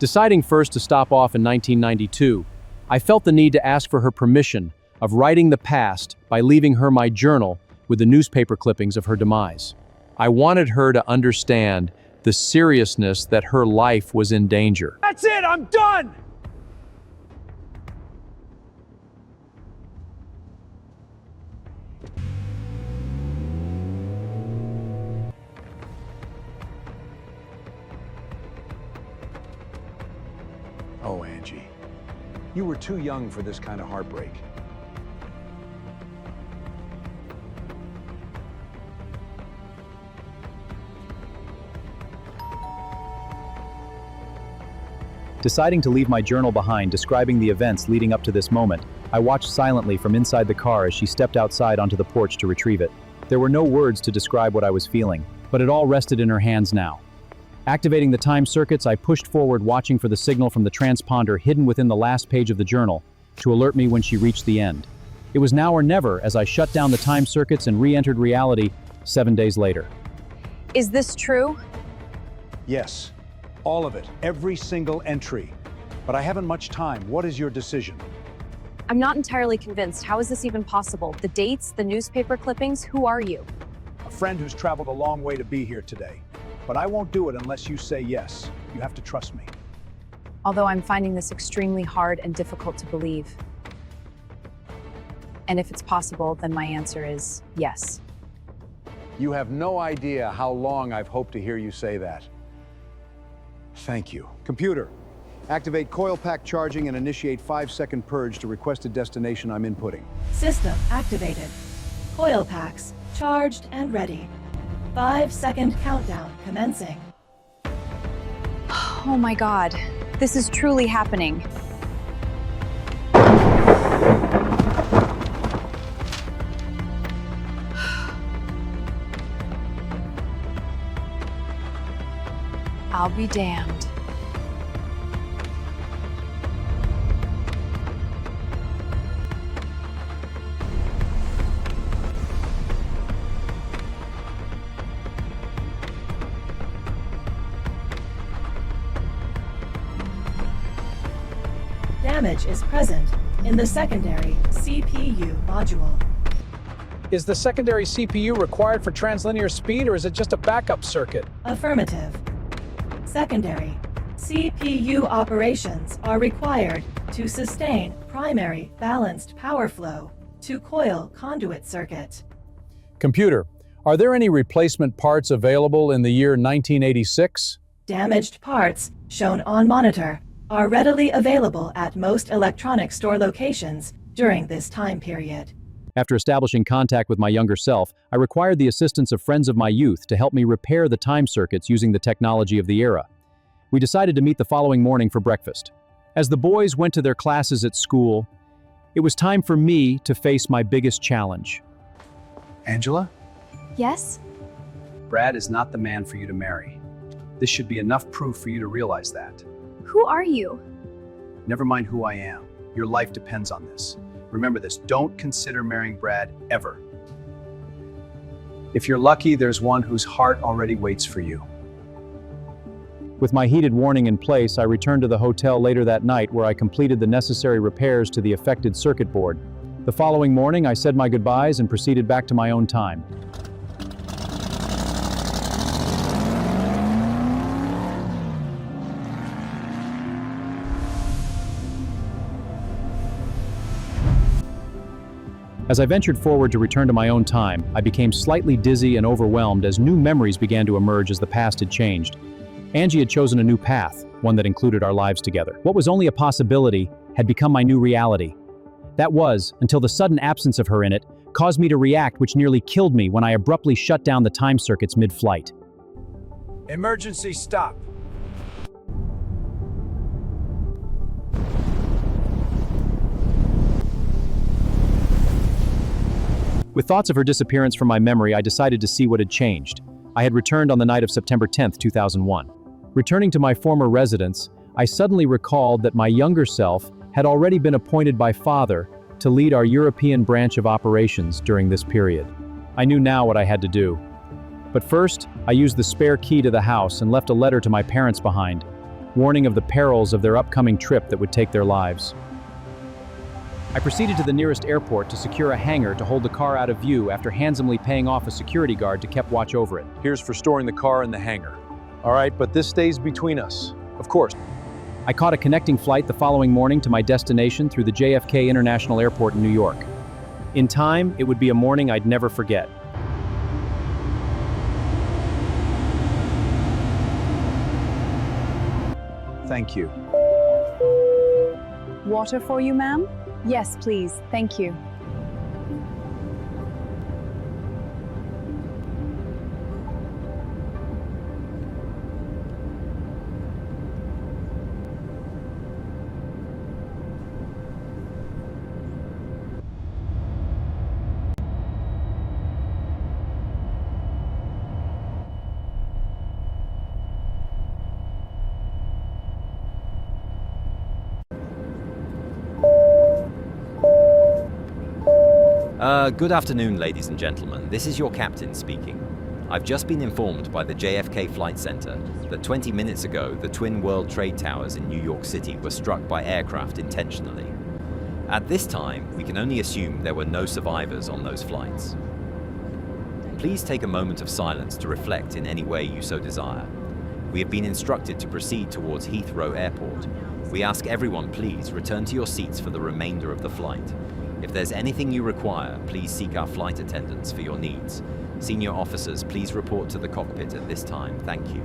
Deciding first to stop off in 1992, I felt the need to ask for her permission of writing the past by leaving her my journal with the newspaper clippings of her demise. I wanted her to understand the seriousness that her life was in danger. That's it, I'm done! Oh, Angie, you were too young for this kind of heartbreak. Deciding to leave my journal behind describing the events leading up to this moment, I watched silently from inside the car as she stepped outside onto the porch to retrieve it. There were no words to describe what I was feeling, but it all rested in her hands now. Activating the time circuits, I pushed forward, watching for the signal from the transponder hidden within the last page of the journal to alert me when she reached the end. It was now or never as I shut down the time circuits and re-entered reality 7 days later. Is this true? Yes, all of it, every single entry. But I haven't much time. What is your decision? I'm not entirely convinced. How is this even possible? The dates, the newspaper clippings, who are you? A friend who's traveled a long way to be here today. But I won't do it unless you say yes. You have to trust me. Although I'm finding this extremely hard and difficult to believe. And if it's possible, then my answer is yes. You have no idea how long I've hoped to hear you say that. Thank you. Computer, activate coil pack charging and initiate 5-second purge to requested destination I'm inputting. System activated. Coil packs charged and ready. 5-second countdown commencing. Oh my God, this is truly happening. I'll be damned. Damage is present in the secondary CPU module. Is the secondary CPU required for translinear speed, or is it just a backup circuit? Affirmative. Secondary CPU operations are required to sustain primary balanced power flow to coil conduit circuit. Computer, are there any replacement parts available in the year 1986? Damaged parts shown on monitor are readily available at most electronic store locations during this time period. After establishing contact with my younger self, I required the assistance of friends of my youth to help me repair the time circuits using the technology of the era. We decided to meet the following morning for breakfast. As the boys went to their classes at school, it was time for me to face my biggest challenge. Angela, Yes? Brad is not the man for you to marry. This should be enough proof for you to realize that. Who are you? Never mind who I am. Your life depends on this. Remember this, don't consider marrying Brad ever. If you're lucky, there's one whose heart already waits for you. With my heated warning in place, I returned to the hotel later that night where I completed the necessary repairs to the affected circuit board. The following morning, I said my goodbyes and proceeded back to my own time. As I ventured forward to return to my own time, I became slightly dizzy and overwhelmed as new memories began to emerge as the past had changed. Angie had chosen a new path, one that included our lives together. What was only a possibility had become my new reality. That was, until the sudden absence of her in it caused me to react, which nearly killed me when I abruptly shut down the time circuits mid-flight. Emergency stop. With thoughts of her disappearance from my memory, I decided to see what had changed. I had returned on the night of September 10th, 2001. Returning to my former residence, I suddenly recalled that my younger self had already been appointed by Father to lead our European branch of operations during this period. I knew now what I had to do. But first, I used the spare key to the house and left a letter to my parents behind. warning of the perils of their upcoming trip that would take their lives. I proceeded to the nearest airport to secure a hangar to hold the car out of view after handsomely paying off a security guard to keep watch over it. Here's for storing the car in the hangar. All right, but this stays between us. Of course. I caught a connecting flight the following morning to my destination through the JFK International Airport in New York. In time, it would be a morning I'd never forget. Thank you. Water for you, ma'am? Yes, please. Thank you. Good afternoon, ladies and gentlemen. This is your captain speaking. I've just been informed by the JFK Flight Center that 20 minutes ago, the Twin World Trade Towers in New York City were struck by aircraft intentionally. At this time, we can only assume there were no survivors on those flights. Please take a moment of silence to reflect in any way you so desire. We have been instructed to proceed towards Heathrow Airport. We ask everyone, please return to your seats for the remainder of the flight. If there's anything you require, please seek our flight attendants for your needs. Senior officers, please report to the cockpit at this time. Thank you.